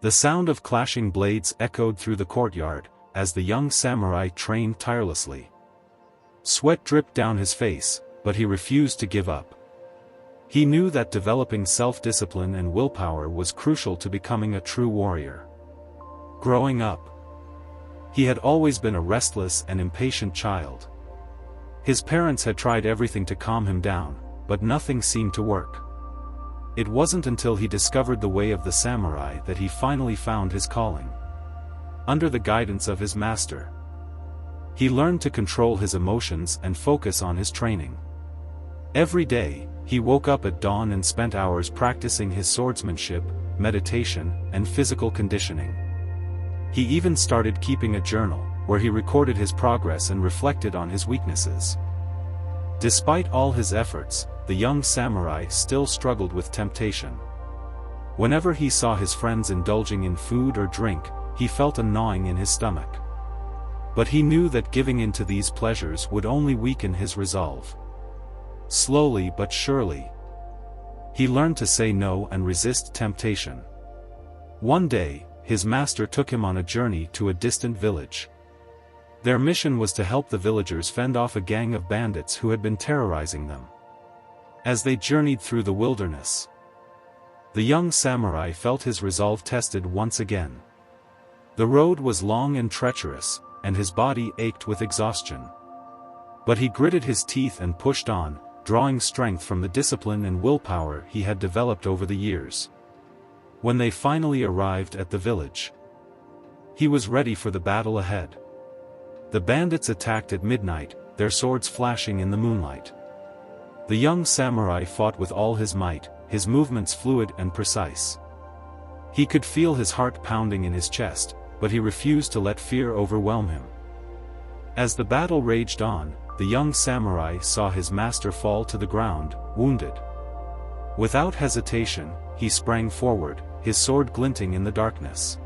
The sound of clashing blades echoed through the courtyard, as the young samurai trained tirelessly. Sweat dripped down his face, but he refused to give up. He knew that developing self-discipline and willpower was crucial to becoming a true warrior. Growing up, he had always been a restless and impatient child. His parents had tried everything to calm him down, but nothing seemed to work. It wasn't until he discovered the way of the samurai that he finally found his calling. Under the guidance of his master, he learned to control his emotions and focus on his training. Every day, he woke up at dawn and spent hours practicing his swordsmanship, meditation, and physical conditioning. He even started keeping a journal, where he recorded his progress and reflected on his weaknesses. Despite all his efforts, the young samurai still struggled with temptation. Whenever he saw his friends indulging in food or drink, he felt a gnawing in his stomach. But he knew that giving in to these pleasures would only weaken his resolve. Slowly but surely, he learned to say no and resist temptation. One day, his master took him on a journey to a distant village. Their mission was to help the villagers fend off a gang of bandits who had been terrorizing them. As they journeyed through the wilderness, the young samurai felt his resolve tested once again. The road was long and treacherous, and his body ached with exhaustion. But he gritted his teeth and pushed on, drawing strength from the discipline and willpower he had developed over the years. When they finally arrived at the village, he was ready for the battle ahead. The bandits attacked at midnight, their swords flashing in the moonlight. The young samurai fought with all his might, his movements fluid and precise. He could feel his heart pounding in his chest, but he refused to let fear overwhelm him. As the battle raged on, the young samurai saw his master fall to the ground, wounded. Without hesitation, he sprang forward, his sword glinting in the darkness.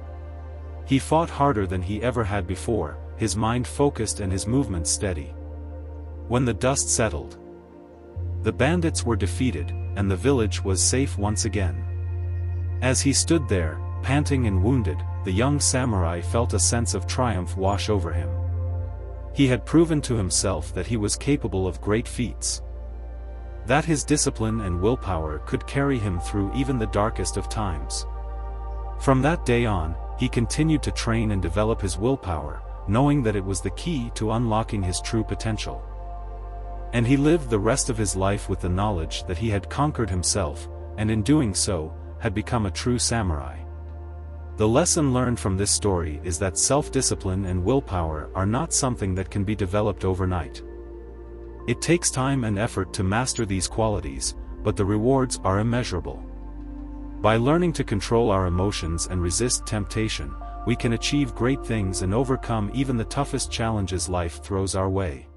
He fought harder than he ever had before, his mind focused and his movements steady. When the dust settled, the bandits were defeated, and the village was safe once again. As he stood there, panting and wounded, the young samurai felt a sense of triumph wash over him. He had proven to himself that he was capable of great feats. That his discipline and willpower could carry him through even the darkest of times. From that day on, he continued to train and develop his willpower, knowing that it was the key to unlocking his true potential. And he lived the rest of his life with the knowledge that he had conquered himself, and in doing so, had become a true samurai. The lesson learned from this story is that self-discipline and willpower are not something that can be developed overnight. It takes time and effort to master these qualities, but the rewards are immeasurable. By learning to control our emotions and resist temptation, we can achieve great things and overcome even the toughest challenges life throws our way.